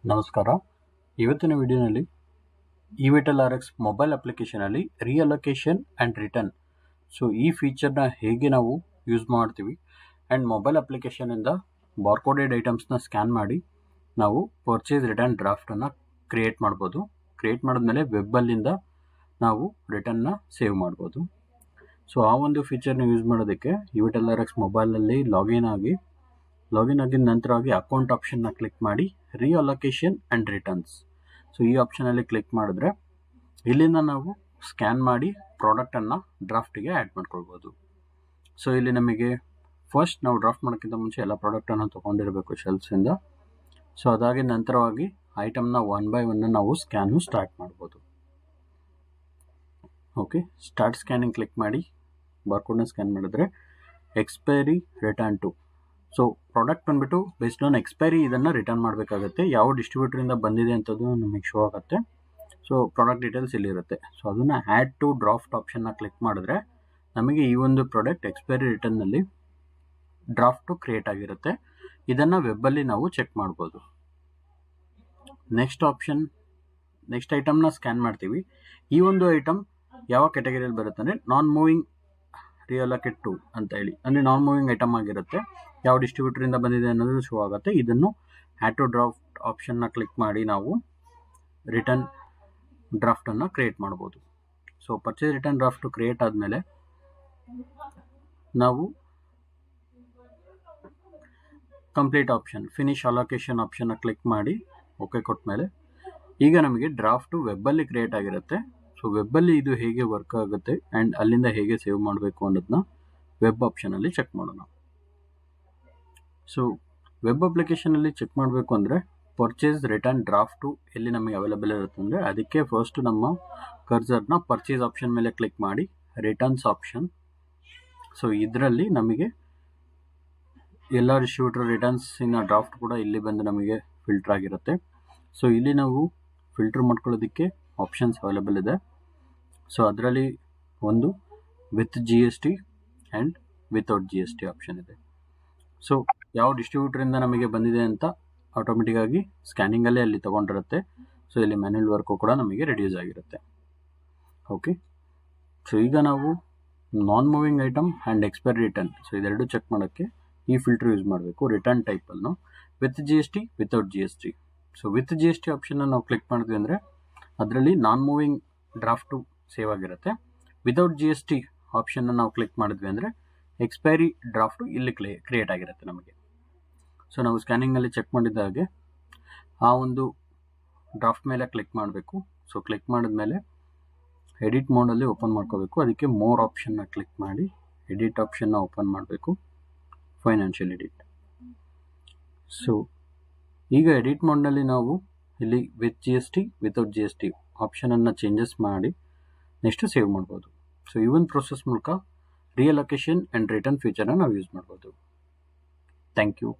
ನಮಸ್ಕಾರ. ಇವತ್ತಿನ ವಿಡಿಯೋನಲ್ಲಿ ಇವಿಟಲ್ RX ಮೊಬೈಲ್ ಅಪ್ಲಿಕೇಶನಲ್ಲಿ ರಿಅಲೋಕೇಶನ್ ಆ್ಯಂಡ್ ರಿಟರ್ನ್ ಈ ಫೀಚರ್ನ ಹೇಗೆ ನಾವು ಯೂಸ್ ಮಾಡ್ತೀವಿ ಆ್ಯಂಡ್ ಮೊಬೈಲ್ ಅಪ್ಲಿಕೇಶನಿಂದ ಬಾರ್ಕೋಡೆಡ್ ಐಟಮ್ಸ್ನ ಸ್ಕ್ಯಾನ್ ಮಾಡಿ ನಾವು ಪರ್ಚೇಸ್ ರಿಟರ್ನ್ ಡ್ರಾಫ್ಟನ್ನು ಕ್ರಿಯೇಟ್ ಮಾಡ್ಬೋದು. ಕ್ರಿಯೇಟ್ ಮಾಡಿದ್ಮೇಲೆ ವೆಬ್ಬಲ್ಲಿಂದ ನಾವು ರಿಟರ್ನ್ನ ಸೇವ್ ಮಾಡ್ಬೋದು. ಆ ಒಂದು ಫೀಚರ್ನ ಯೂಸ್ ಮಾಡೋದಕ್ಕೆ ಇವಿಟಲ್ RX ಮೊಬೈಲಲ್ಲಿ ಲಾಗಿನ್ ಆಗಿದ ನಂತರವಾಗಿ ಅಕೌಂಟ್ ಆಪ್ಷನ್ನ ಕ್ಲಿಕ್ ಮಾಡಿ ರಿಅಲೋಕೇಶನ್ ಆ್ಯಂಡ್ ರಿಟರ್ನ್ಸ್ ಈ ಆಪ್ಷನಲ್ಲಿ ಕ್ಲಿಕ್ ಮಾಡಿದ್ರೆ ಇಲ್ಲಿಂದ ನಾವು ಸ್ಕ್ಯಾನ್ ಮಾಡಿ ಪ್ರಾಡಕ್ಟನ್ನು ಡ್ರಾಫ್ಟಿಗೆ ಆ್ಯಡ್ ಮಾಡ್ಕೊಳ್ಬೋದು. ಇಲ್ಲಿ ನಮಗೆ ಫಸ್ಟ್ ನಾವು ಡ್ರಾಫ್ಟ್ ಮಾಡೋಕ್ಕಿಂತ ಮುಂಚೆ ಎಲ್ಲ ಪ್ರಾಡಕ್ಟನ್ನು ತೊಗೊಂಡಿರಬೇಕು ಶೆಲ್ಫ್ಸಿಂದ. ಅದಾಗಿದ ನಂತರವಾಗಿ ಐಟಮ್ನ 1 by 1 ನಾವು ಸ್ಟಾರ್ಟ್ ಮಾಡ್ಬೋದು. ಓಕೆ, ಸ್ಟಾರ್ಟ್ ಸ್ಕ್ಯಾನಿಂಗ್ ಕ್ಲಿಕ್ ಮಾಡಿ ಬಾರ್ಕೋಡ್ನ ಸ್ಕ್ಯಾನ್ ಮಾಡಿದ್ರೆ ಎಕ್ಸ್ಪೈರಿ ರಿಟರ್ನ್ ಟು ಪ್ರಾಡಕ್ಟ್ ಬಂದ್ಬಿಟ್ಟು ಬೇಸ್ಡ್ ಆನ್ ಎಕ್ಸ್ಪೈರಿ ಇದನ್ನು ರಿಟರ್ನ್ ಮಾಡಬೇಕಾಗತ್ತೆ. ಯಾವ ಡಿಸ್ಟ್ರಿಬ್ಯೂಟರಿಂದ ಬಂದಿದೆ ಅಂತದ್ದು ನಮಗೆ ಶೋ ಆಗುತ್ತೆ. ಪ್ರಾಡಕ್ಟ್ ಡೀಟೇಲ್ಸ್ ಇಲ್ಲಿರುತ್ತೆ. ಅದನ್ನು ಆ್ಯಡ್ ಟು ಡ್ರಾಫ್ಟ್ ಆಪ್ಷನ್ನ ಕ್ಲಿಕ್ ಮಾಡಿದ್ರೆ ನಮಗೆ ಈ ಒಂದು ಪ್ರಾಡಕ್ಟ್ ಎಕ್ಸ್ಪೈರಿ ರಿಟರ್ನಲ್ಲಿ ಡ್ರಾಫ್ಟು ಕ್ರಿಯೇಟ್ ಆಗಿರುತ್ತೆ. ಇದನ್ನು ವೆಬ್ಬಲ್ಲಿ ನಾವು ಚೆಕ್ ಮಾಡ್ಬೋದು. ನೆಕ್ಸ್ಟ್ ಐಟಮ್ನ ಸ್ಕ್ಯಾನ್ ಮಾಡ್ತೀವಿ. ಈ ಒಂದು ಐಟಮ್ ಯಾವ ಕ್ಯಾಟಗರಿಯಲ್ಲಿ ಬರುತ್ತೆ ಅಂದರೆ ನಾನ್ ಮೂವಿಂಗ್ ರಿಅಲೋಕೇಟ್ ಟು ಅಂತ ಹೇಳಿ, ಅಂದರೆ ನಾನ್ ಮೂವಿಂಗ್ ಐಟಮ್ ಆಗಿರುತ್ತೆ. ಯಾವ ಡಿಸ್ಟ್ರಿಬ್ಯೂಟರಿಂದ ಬಂದಿದೆ ಅನ್ನೋದು ಶೋ ಆಗುತ್ತೆ. ಇದನ್ನು ಆ್ಯಡ್ ಟು ಡ್ರಾಫ್ಟ್ ಆಪ್ಷನ್ನ ಕ್ಲಿಕ್ ಮಾಡಿ ನಾವು ರಿಟರ್ನ್ ಡ್ರಾಫ್ಟನ್ನು ಕ್ರಿಯೇಟ್ ಮಾಡ್ಬೋದು. ಪರ್ಚೇಸ್ ರಿಟರ್ನ್ ಡ್ರಾಫ್ಟು ಕ್ರಿಯೇಟ್ ಆದಮೇಲೆ ನಾವು ಕಂಪ್ಲೀಟ್ ಆಪ್ಷನ್ ಫಿನಿಶ್ ಅಲೋಕೇಶನ್ ಆಪ್ಷನ್ನ ಕ್ಲಿಕ್ ಮಾಡಿ ಓಕೆ ಕೊಟ್ಟ ಮೇಲೆ ಈಗ ನಮಗೆ ಡ್ರಾಫ್ಟು ವೆಬ್ಬಲ್ಲಿ ಕ್ರಿಯೇಟ್ ಆಗಿರುತ್ತೆ. ವೆಬ್ಬಲ್ಲಿ ಇದು ಹೇಗೆ ವರ್ಕ್ ಆಗುತ್ತೆ ಆ್ಯಂಡ್ ಅಲ್ಲಿಂದ ಹೇಗೆ ಸೇವ್ ಮಾಡಬೇಕು ಅನ್ನೋದನ್ನ ವೆಬ್ ಆಪ್ಷನಲ್ಲಿ ಚೆಕ್ ಮಾಡೋಣ. ವೆಬ್ ಅಪ್ಲಿಕೇಶನಲ್ಲಿ ಚೆಕ್ ಮಾಡಬೇಕು ಅಂದರೆ ಪರ್ಚೇಸ್ ರಿಟರ್ನ್ ಡ್ರಾಫ್ಟು ಎಲ್ಲಿ ನಮಗೆ ಅವೈಲೇಬಲ್ ಇರುತ್ತೆ ಅಂದರೆ ಅದಕ್ಕೆ ಫಸ್ಟ್ ನಮ್ಮ ಕರ್ಸರ್ನ ಪರ್ಚೇಸ್ ಆಪ್ಷನ್ ಮೇಲೆ ಕ್ಲಿಕ್ ಮಾಡಿ ರಿಟರ್ನ್ಸ್ ಆಪ್ಷನ್. ಇದರಲ್ಲಿ ನಮಗೆ ಎಲ್ಲ ಡಿಸ್ಟ್ರಿಬ್ಯೂಟರ್ ರಿಟರ್ನ್ಸಿನ ಡ್ರಾಫ್ಟ್ ಕೂಡ ಇಲ್ಲಿ ಬಂದು ನಮಗೆ ಫಿಲ್ಟರ್ ಆಗಿರುತ್ತೆ. ಇಲ್ಲಿ ನಾವು ಫಿಲ್ಟರ್ ಮಾಡ್ಕೊಳ್ಳೋದಕ್ಕೆ ಆಪ್ಷನ್ಸ್ ಅವೈಲೇಬಲ್ ಇದೆ. ಅದರಲ್ಲಿ ಒಂದು with GST and without GST option ಇದೆ. ಯಾವ ಡಿಸ್ಟ್ರಿಬ್ಯೂಟರಿಂದ ನಮಗೆ ಬಂದಿದೆ ಅಂತ ಆಟೋಮೆಟಿಕ್ಕಾಗಿ ಸ್ಕ್ಯಾನಿಂಗಲ್ಲೇ ಅಲ್ಲಿ ತೊಗೊಂಡಿರುತ್ತೆ. ಇಲ್ಲಿ ಮ್ಯಾನ್ಯುವಲ್ ವರ್ಕು ಕೂಡ ನಮಗೆ ರೆಡ್ಯೂಸ್ ಆಗಿರುತ್ತೆ. ಓಕೆ, ಈಗ ನಾವು non moving item and expiry return ಇದೆರಡು ಚೆಕ್ ಮಾಡೋಕ್ಕೆ ಈ ಫಿಲ್ಟರ್ ಯೂಸ್ ಮಾಡಬೇಕು. ರಿಟರ್ನ್ ಟೈಪನ್ನು with GST without GST. With GST ಆಪ್ಷನ್ನ ನಾವು ಕ್ಲಿಕ್ ಮಾಡಿದ್ವಿ ಅಂದರೆ ಅದರಲ್ಲಿ ನಾನ್ ಮೂವಿಂಗ್ ಡ್ರಾಫ್ಟು ಸೇವ್ ಆಗಿರುತ್ತೆ. ವಿತೌಟ್ GST ಆಪ್ಷನ್ನ ನಾವು ಕ್ಲಿಕ್ ಮಾಡಿದ್ವಿ ಅಂದರೆ ಎಕ್ಸ್ಪೈರಿ ಡ್ರಾಫ್ಟು ಇಲ್ಲಿ ಕ್ರಿಯೇಟ್ ಆಗಿರುತ್ತೆ ನಮಗೆ. ನಾವು ಸ್ಕ್ಯಾನಿಂಗಲ್ಲಿ ಚೆಕ್ ಮಾಡಿದ ಹಾಗೆ ಆ ಒಂದು ಡ್ರಾಫ್ಟ್ ಮೇಲೆ ಕ್ಲಿಕ್ ಮಾಡಬೇಕು. ಕ್ಲಿಕ್ ಮಾಡಿದ್ಮೇಲೆ ಎಡಿಟ್ ಮೋಡಲ್ಲಿ ಓಪನ್ ಮಾಡ್ಕೋಬೇಕು. ಅದಕ್ಕೆ ಮೋರ್ ಆಪ್ಷನ್ನ ಕ್ಲಿಕ್ ಮಾಡಿ ಎಡಿಟ್ ಆಪ್ಷನ್ನ ಓಪನ್ ಮಾಡಬೇಕು, ಫೈನಾನ್ಷಿಯಲ್ ಎಡಿಟ್. ಈಗ ಎಡಿಟ್ ಮೋಡ್ನಲ್ಲಿ ನಾವು ಇಲ್ಲಿ ವಿತ್ GST ವಿತೌಟ್ GST ಆಪ್ಷನನ್ನು ಚೇಂಜಸ್ ಮಾಡಿ ನೆಕ್ಸ್ಟ್ ಸೇವ್ ಮಾಡ್ಬೋದು. ಈ ಒಂದು ಪ್ರೋಸೆಸ್ ಮೂಲಕ ರಿಅಲೋಕೇಶನ್ ಆ್ಯಂಡ್ ರಿಟರ್ನ್ ಫೀಚರ್ನ ನಾವು ಯೂಸ್ ಮಾಡ್ಬೋದು. Thank you.